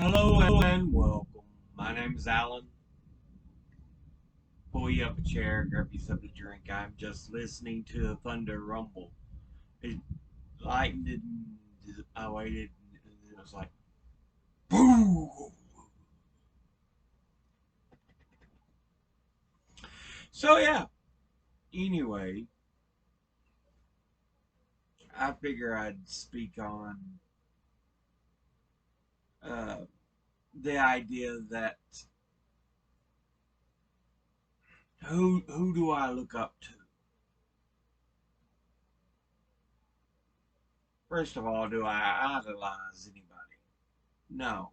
Hello and welcome. My name is Alan. Pull you up a chair, grab you something to drink. I'm just listening to the thunder rumble. It lightened. I waited, and it was like boom. So yeah. Anyway, I figure I'd speak on uh, the idea that who do I look up to? First of all, do I idolize anybody? No.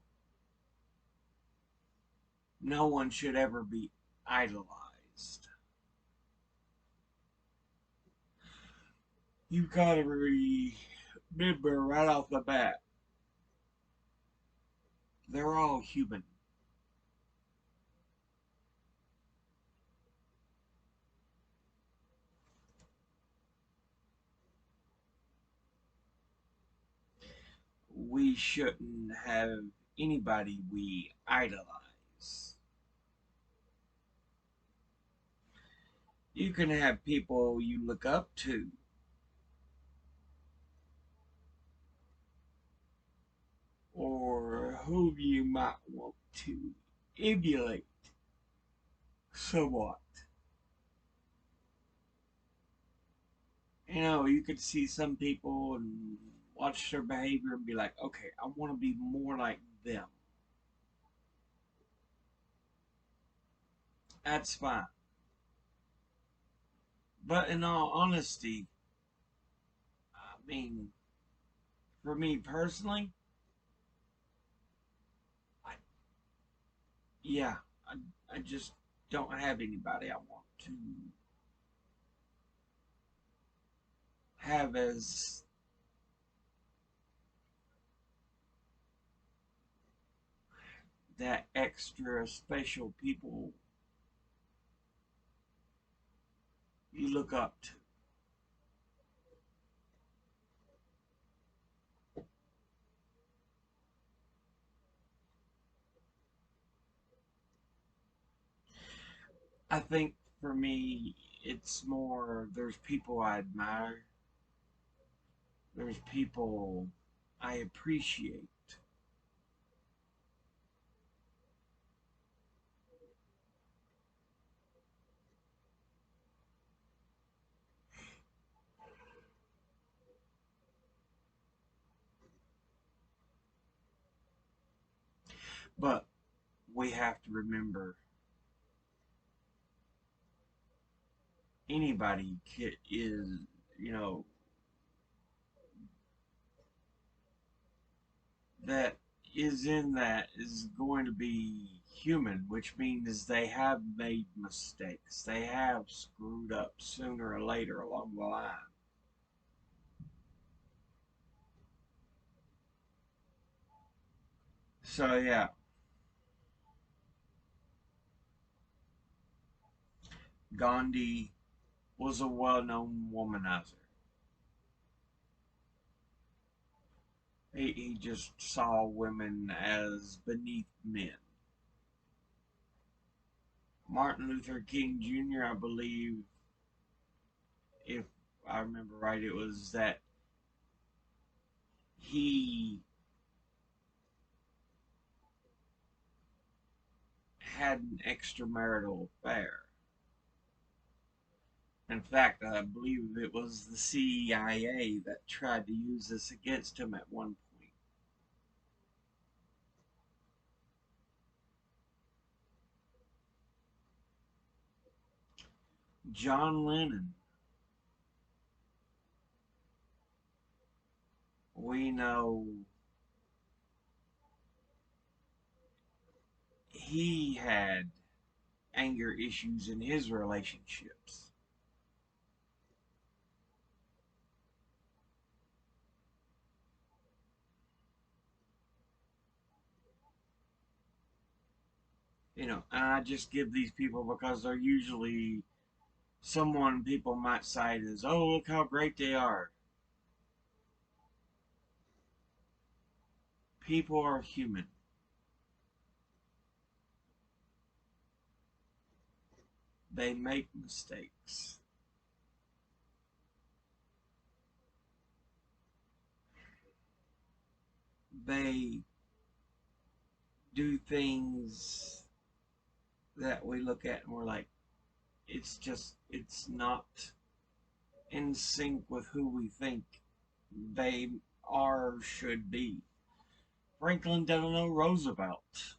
No one should ever be idolized. You gotta remember right off the bat, they're all human. We shouldn't have anybody we idolize. You can have people you look up to, or whom you might want to emulate somewhat. You could see some people and watch their behavior and be like, okay, I want to be more like them. That's fine. But in all honesty, I mean, for me personally, I, yeah, I just don't have anybody I want to have as that extra special people you look up to. I think for me, it's more there's people I admire, there's people I appreciate. But we have to remember anybody is, you know, that is in that is going to be human, which means they have made mistakes. They have screwed up sooner or later along the line. So, yeah, Gandhi was a well known womanizer. He just saw women as beneath men. Martin Luther King Jr., I believe, if I remember right, it was that he had an extramarital affair. In fact, I believe it was the CIA that tried to use this against him at one point. John Lennon, we know he had anger issues in his relationships. And I just give these people because they're usually someone people might cite as, oh, look how great they are. People are human. They make mistakes. They do things that we look at and we're like, it's not in sync with who we think they are or should be. Franklin Delano Roosevelt.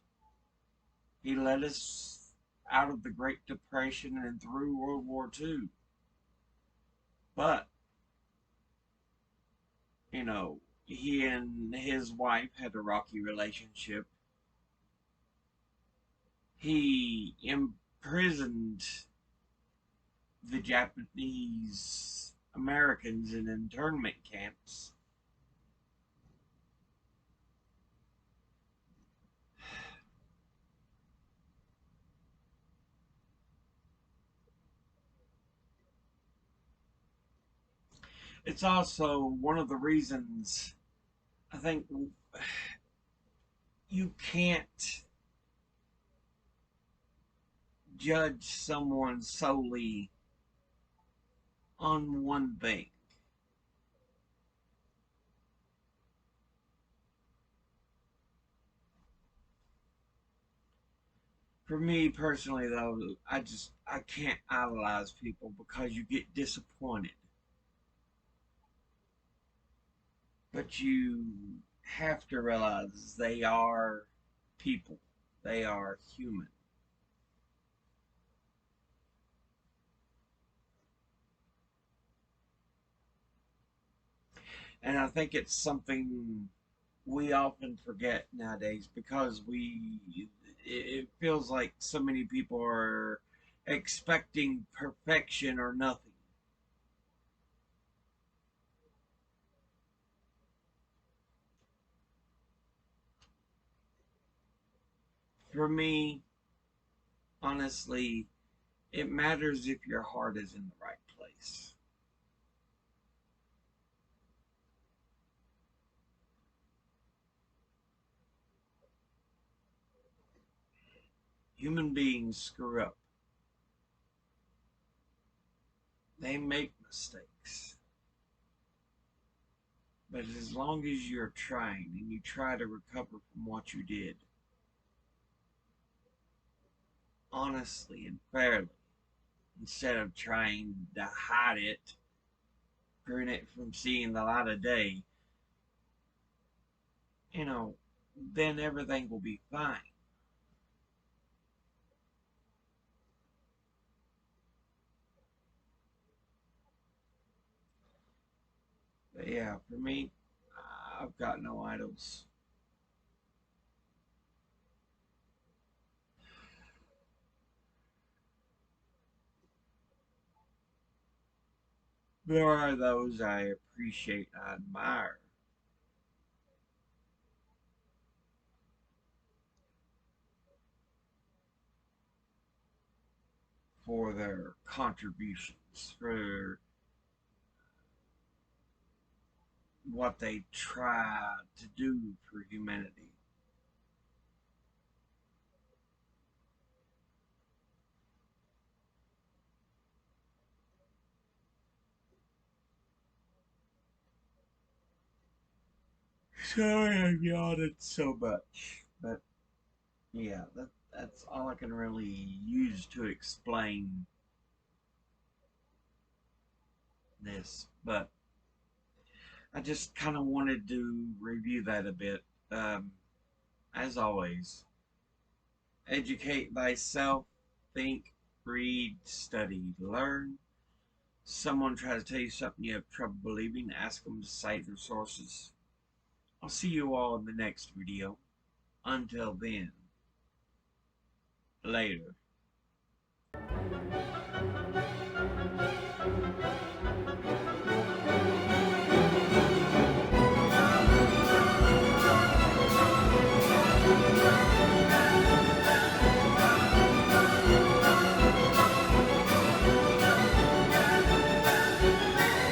He led us out of the Great Depression and through World War II. But, you know, he and his wife had a rocky relationship. He imprisoned the Japanese Americans in internment camps. It's also one of the reasons I think you can't judge someone solely on one thing. For me personally, though, I can't idolize people because you get disappointed. But you have to realize they are people. They are human. And I think it's something we often forget nowadays because it feels like so many people are expecting perfection or nothing. For me, honestly, it matters if your heart is in the right place. Human beings screw up. They make mistakes. But as long as you're trying and you try to recover from what you did, honestly and fairly, instead of trying to hide it, prevent it from seeing the light of day, you know, then everything will be fine. But yeah, for me, I've got no idols. There are those I appreciate and admire for their contributions, for what they try to do for humanity. Sorry I've yawned so much, but yeah, that's all I can really use to explain this. But I just kind of wanted to review that a bit. Um, as always, educate thyself, think, read, study, learn. Someone tries to tell you something you have trouble believing, ask them to cite their sources. I'll see you all in the next video. Until then, later.